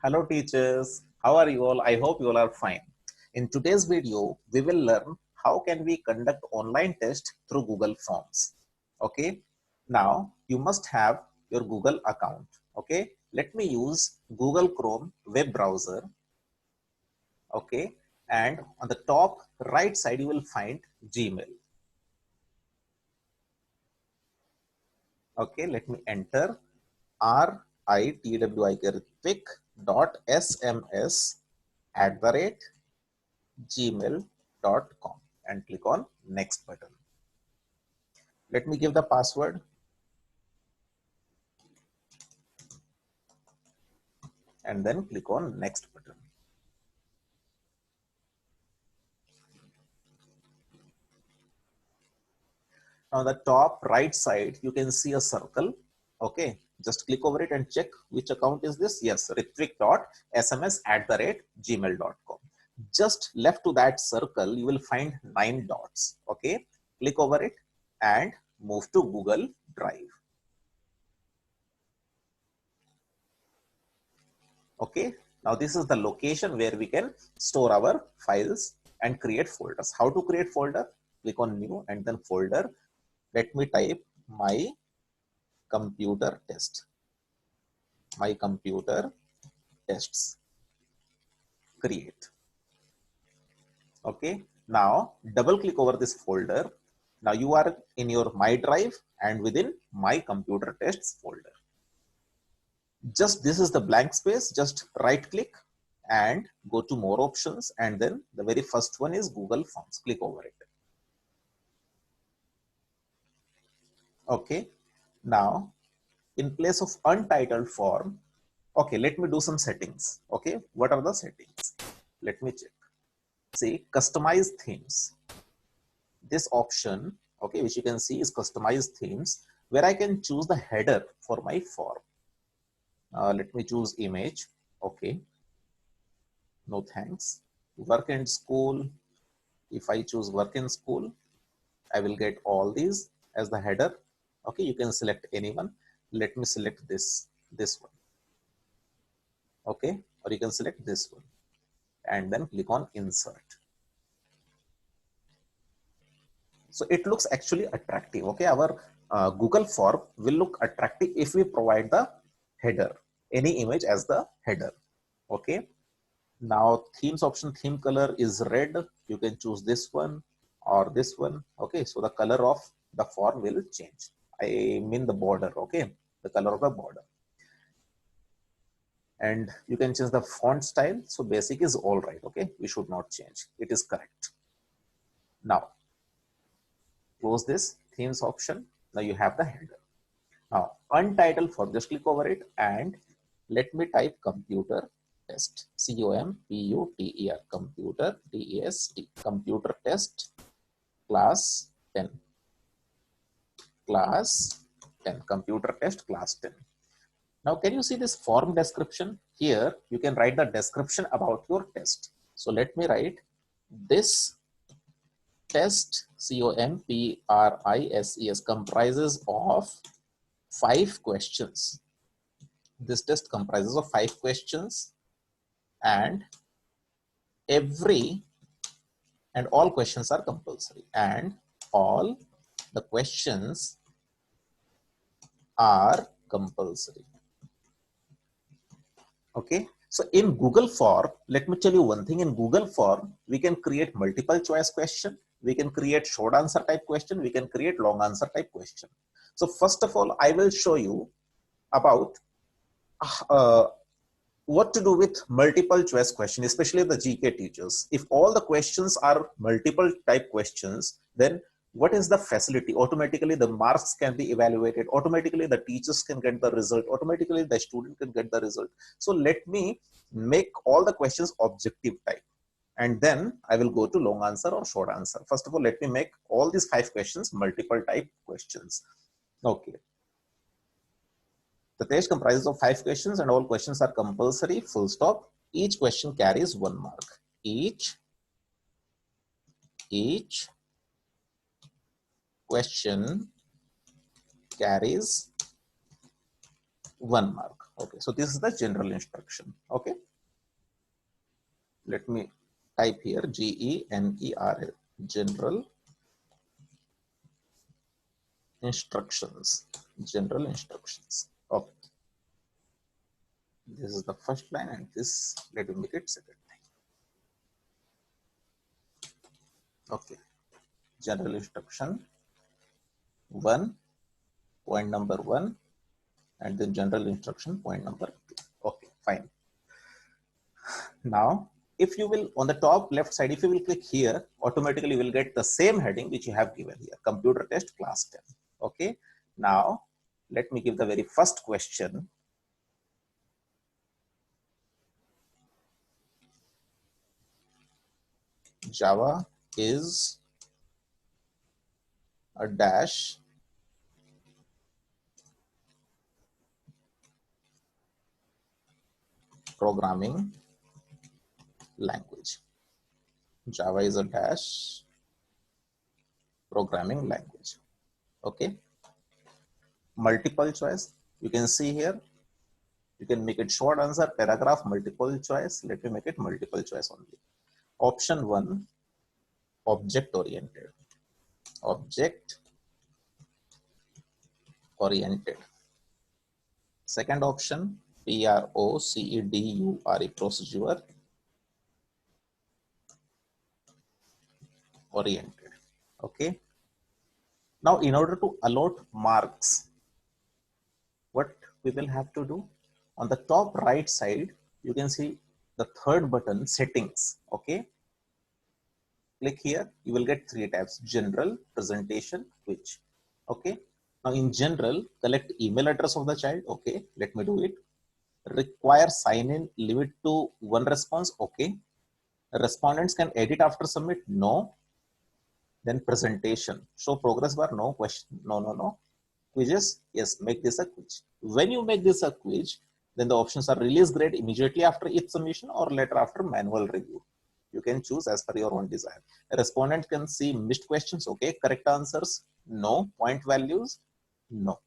Hello teachers, how are you all? I hope you all are fine. In today's video, we will learn how can we conduct online test through Google Forms. Okay, now you must have your Google account. Okay, let me use Google Chrome web browser. Okay, and on the top right side, you will find Gmail. Okay, let me enter ritwyk@sms@gmail.com and click on next button. Let me give the password and then click on next button. On the top right side, you can see a circle. Okay, just click over it and check which account is this. Yes, ritwik.sms@gmail.com. Just left to that circle, you will find 9 dots. Okay, click over it and move to Google Drive. Okay, now this is the location where we can store our files and create folders. How to create folder? Click on new and then folder. Let me type my computer test. My computer tests. Create. Okay, now double click over this folder. Now you are in your My Drive and within my computer tests folder. Just this is the blank space. Just right click and go to more options, and then the very first one is Google Forms. Click over it. Okay, now in place of untitled form, okay, let me do some settings. Okay, what are the settings? Let me check. See, customize themes. This option, okay, which you can see is customize themes, where I can choose the header for my form. Let me choose image. Okay, no thanks. Work and school. If I choose work in school, I will get all these as the header. Okay, you can select anyone. Let me select this one. Okay, or you can select this one and then click on insert. So it looks actually attractive. Okay, our Google form will look attractive if we provide the header, any image as the header. Okay, now themes option, theme color is red. You can choose this one or this one. Okay, so the color of the form will change. I mean the border. Okay, the color of the border. And you can change the font style. So basic is all right. Okay, we should not change. It is correct. Now close this themes option. Now you have the header. Now untitled form, just click over it and let me type computer test. COMPUTER, computer TEST, computer test class 10. Class 10, computer test class 10. Now can you see this form description? Here you can write the description about your test. So let me write this test, COMPRISES, comprises of 5 questions. This test comprises of 5 questions, and all questions are compulsory, and all the questions are compulsory. Okay, so in Google form, let me tell you one thing. In Google form, we can create multiple choice question, we can create short answer type question, we can create long answer type question. So first of all, I will show you about what to do with multiple choice question, especially the GK teachers. If all the questions are multiple type questions, then what is the facility? Automatically the marks can be evaluated, automatically the teachers can get the result, automatically the student can get the result. So let me make all the questions objective type, and then I will go to long answer or short answer. First of all, let me make all these 5 questions multiple type questions. Okay, the test comprises of 5 questions and all questions are compulsory, full stop. Each question carries 1 mark. Each question carries 1 mark. Okay, so this is the general instruction. Okay, let me type here GENERAL, general instructions, general instructions. Okay, this is the first line, and this, let me make it second line. Okay, general instruction 1, point number 1, and then general instruction point number 2. Okay, fine. Now if you will, on the top left side, if you will click here, automatically you will get the same heading which you have given here, computer test class 10. Okay, now let me give the very first question. Java is a dash programming language. Java is a dash programming language. Okay, multiple choice, you can see here, you can make it short answer, paragraph, multiple choice. Let me make it multiple choice only. Option 1, object oriented, object oriented. Second option, procedure, procedure oriented. Okay, now in order to allot marks, what we will have to do, on the top right side you can see the third button, settings. Okay, click here, you will get 3 tabs: general, presentation, quiz. Okay, now in general, collect email address of the child. Okay, let me do it. Require sign in, limit to 1 response. Okay, respondents can edit after submit. No. Then presentation, show progress bar. No. Question, no. Quizzes, yes, make this a quiz. When you make this a quiz, then the options are release grade immediately after each submission or later after manual review. You can choose as per your own desire. A respondent can see missed questions. Okay, correct answers, no. Point values, no.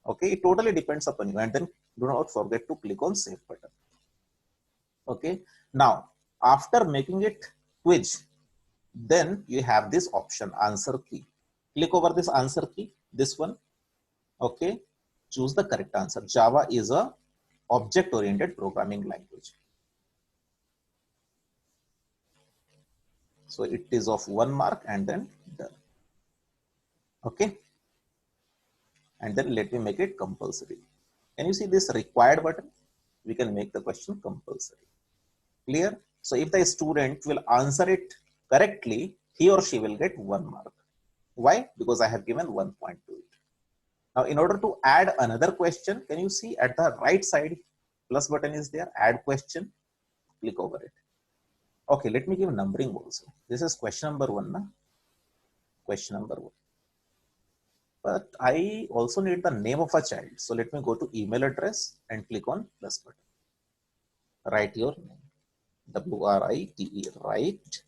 Okay, it totally depends upon you. And then do not forget to click on save button. Okay, now after making it quiz, then you have this option, answer key. Click over this answer key, this one. Okay, choose the correct answer. Java is a object oriented programming language. So it is of 1 mark, and then done. Okay, and then let me make it compulsory. Can you see this required button? We can make the question compulsory. Clear? So if the student will answer it correctly, he or she will get 1 mark. Why? Because I have given 1 point to it. Now in order to add another question, can you see at the right side, plus button is there, add question, click over it. Okay, let me give numbering also. This is question number 1 na? Question number 1. But I also need the name of a child. So let me go to email address and click on plus button. Write your name. WRITE, write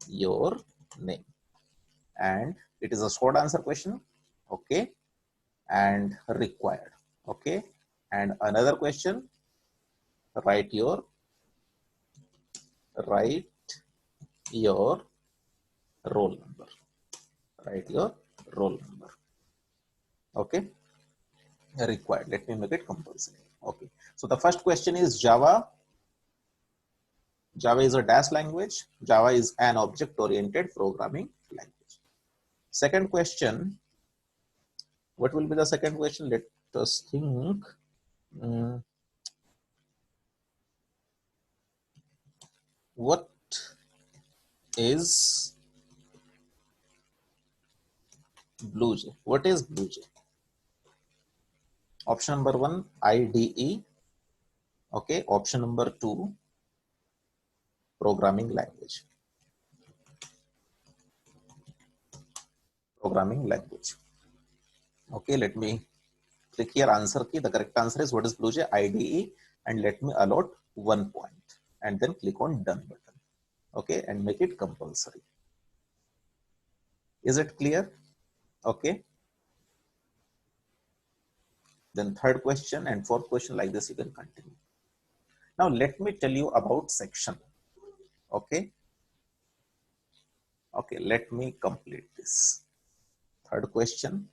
your name. And it is a short answer question. Okay, and required. Okay, and another question, write your roll number. Write your roll number. Okay, required. Let me make it compulsory. Okay, so the first question is Java is a dash language. Java is an object oriented programming language. Second question, what will be the second question? Let us think. What is BlueJ? What is BlueJ? Option number 1, IDE. Okay, option number 2, programming language. Programming language. Okay, let me click here, answer key. The correct answer is, what is BlueJ? IDE, and let me allot 1 point and then click on done button. Okay, and make it compulsory. Is it clear? Okay, then third question and fourth question, like this you can continue. Now let me tell you about section. Okay. Okay, let me complete this. Third question.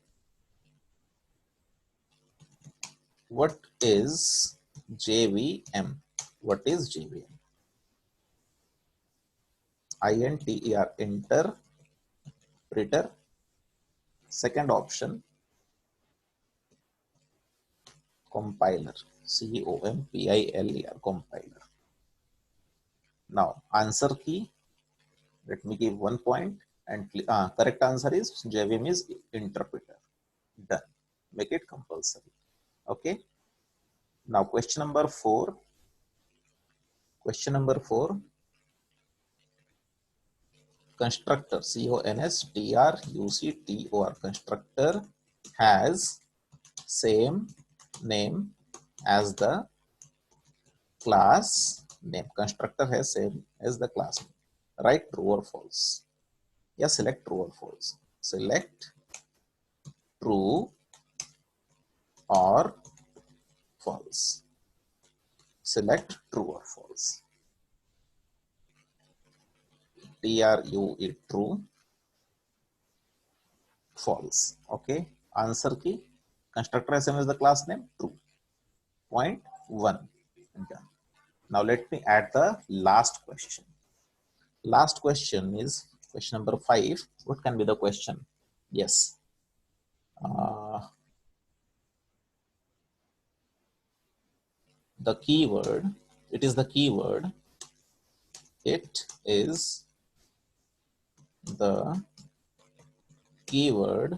What is JVM? What is JVM? INTER, interpreter. Second option, compiler. COMPILER, compiler. Now, answer key. Let me give 1 point, and correct answer is JVM is interpreter. Done. Make it compulsory. Okay. Now, question number 4. Question number 4. Constructor, CONSTRUCTOR, constructor has same name as the class name. Constructor has same as the class name. Right, true or false? Yes, select true or false. Select true or false. Select true or false. TRUE, true, false. Okay. Answer key. Constructor has same as the class name. True. Point 1. Done. Now let me add the last question. Last question is question number 5. What can be the question? Yes. The keyword, it is the keyword. It is the keyword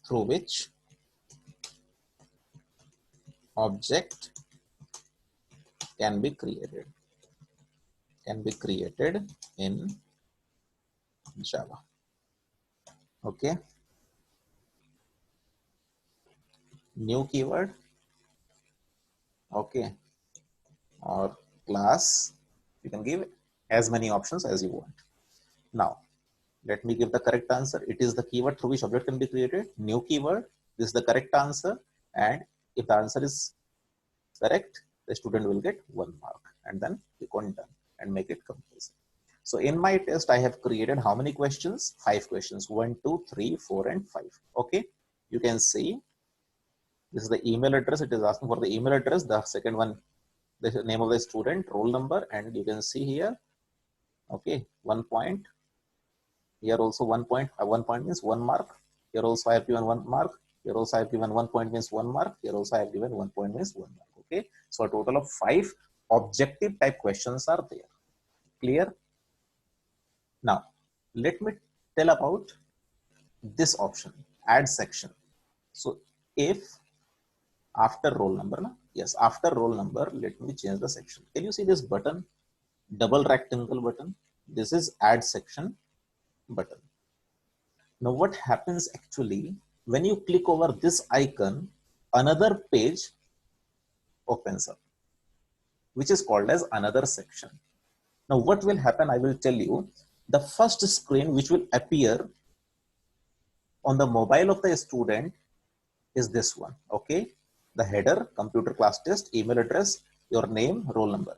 through which object can be created. Can be created in Java. Okay. New keyword. Okay. Or class. You can give as many options as you want. Now, let me give the correct answer. It is the keyword through which object can be created. New keyword. This is the correct answer. And if the answer is correct, the student will get 1 mark. And then click on done and make it compulsory. So in my test, I have created how many questions? 5 questions. 1, 2, 3, 4, and 5. Okay. You can see this is the email address. It is asking for the email address. The second one, the name of the student, roll number, and you can see here. Okay, 1 point. Here also 1 point. 1 point means 1 mark. Here also I have given 1 mark. Here also I have given 1 point means 1 mark. Here also I have given 1 point means 1 mark. Okay, so a total of 5 objective type questions are there. Clear? Now, let me tell about this option, add section. So if after roll number, yes, after roll number, let me change the section. Can you see this button, double rectangle button? This is add section button. Now what happens actually, when you click over this icon, another page opens up, which is called as another section. Now what will happen, I will tell you. The first screen which will appear on the mobile of the student is this one. Okay, the header, computer class test, email address, your name, roll number.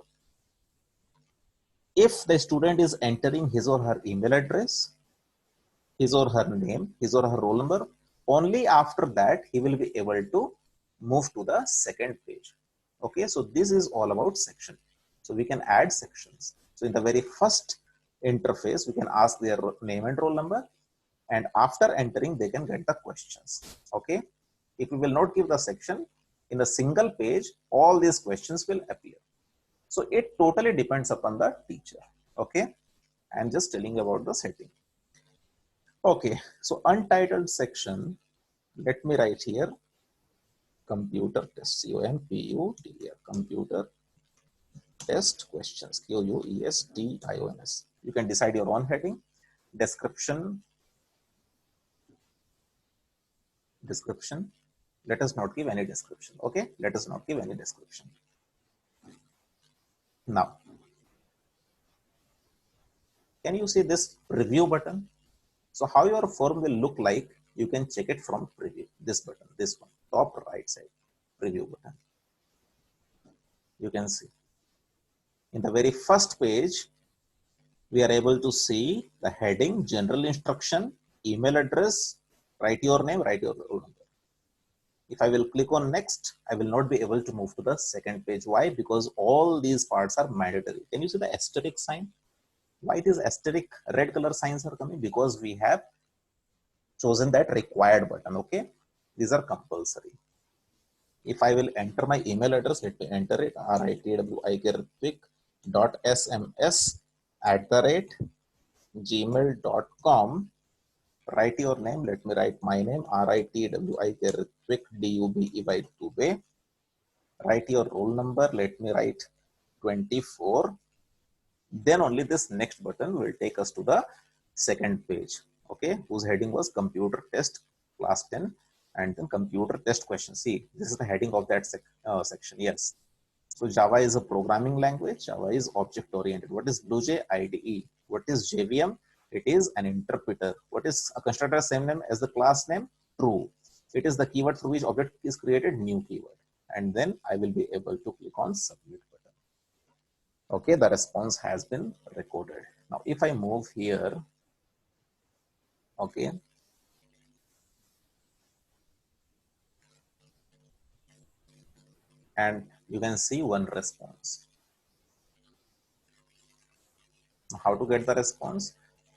If the student is entering his or her email address, his or her name, his or her roll number, only after that he will be able to move to the second page. Okay, so this is all about section. So we can add sections. So in the very first interface, we can ask their name and roll number, and after entering, they can get the questions. Okay, if we will not give the section, in a single page, all these questions will appear. So it totally depends upon the teacher. Okay, I'm just telling about the setting. Okay, so untitled section, let me write here computer test, COMPUTER, computer test questions, QUESTIONS. You can decide your own heading. Description. Let us not give any description. Okay, let us not give any description. Now, can you see this preview button? So how your form will look like you can check it from preview. This button, this one, top right side, preview button. You can see in the very first page, we are able to see the heading, general instruction, email address, write your name, write your roll number. If I will click on next, I will not be able to move to the second page. Why? Because all these parts are mandatory. Can you see the asterisk sign? Why these asterisk red color signs are coming? Because we have chosen that required button. Okay, these are compulsory. If I will enter my email address, let me enter it, ritwik.sms@gmail.com. Write your name. Let me write my name, ritwik, Write your roll number. Let me write 24. Then only this next button will take us to the second page, okay, whose heading was computer test class 10 and then computer test question. See, this is the heading of that section. Yes. So Java is a programming language. Java is object oriented. What is BlueJ? IDE. What is JVM? It is an interpreter. What is a constructor? Same name as the class name? True. It is the keyword through which object is created, new keyword. And then I will be able to click on submit button. Okay, the response has been recorded. Now, if I move here, okay, and you can see one response. How to get the response?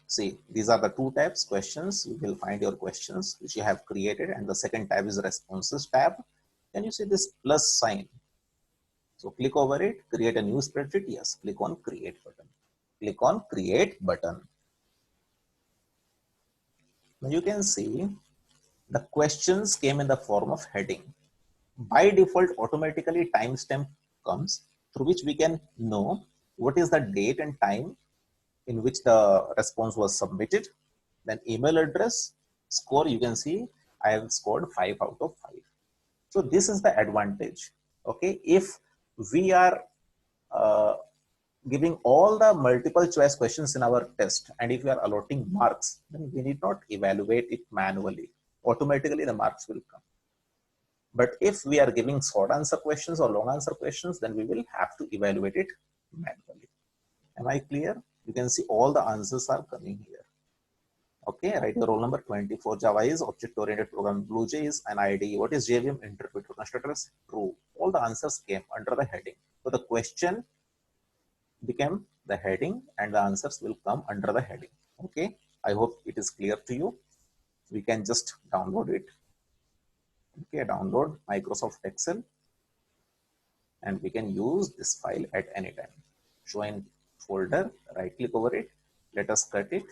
See, these are the two tabs, questions. You will find your questions which you have created, and the second tab is responses tab. Can you see this plus sign? So click over it, create a new spreadsheet. Yes, click on create button. Click on create button. Now you can see the questions came in the form of heading. By default, automatically timestamp comes through which we can know what is the date and time in which the response was submitted. Then email address, score, you can see I have scored 5 out of 5. So this is the advantage. Okay, if we are giving all the multiple choice questions in our test, and if we are allotting marks, then we need not evaluate it manually. Automatically the marks will come. But if we are giving short answer questions or long answer questions, then we will have to evaluate it manually. Am I clear? You can see all the answers are coming here. Okay, write your roll number 24. Java is object-oriented program. BlueJ is an IDE. What is JVM? Interpreter. Constructor is true. All the answers came under the heading. So the question became the heading and the answers will come under the heading. Okay, I hope it is clear to you. We can just download it. Okay, download Microsoft Excel and we can use this file at any time. Show in folder, right click over it. Let us cut it.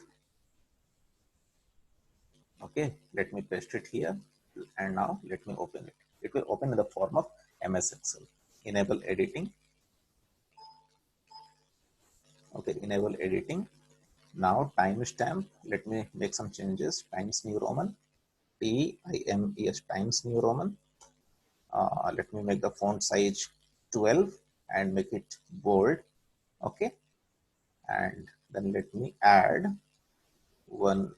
Okay, let me paste it here and now let me open it. It will open in the form of MS Excel. Enable editing. Okay, enable editing. Now timestamp. Let me make some changes. Times New Roman. TIMES Times New Roman. Let me make the font size 12 and make it bold. Okay, and then let me add one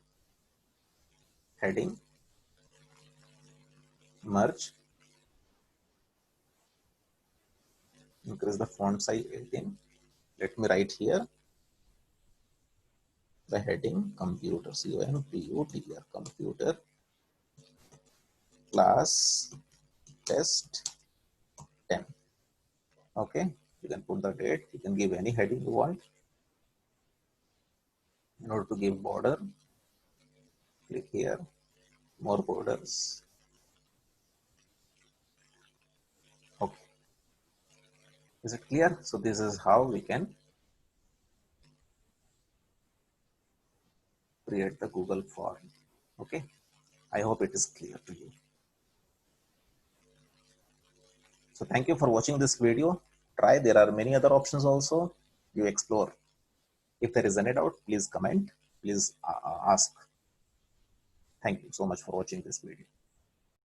heading, merge, increase the font size 18. Let me write here the heading computer, COMPUTER, computer class test 10. Okay, you can put the date, you can give any heading you want. In order to give border, click here, more borders. Okay, is it clear? So this is how we can create the Google form. Okay, I hope it is clear to you. So thank you for watching this video. Try, there are many other options also. You explore. If there is any doubt, please comment, please ask. Thank you so much for watching this video.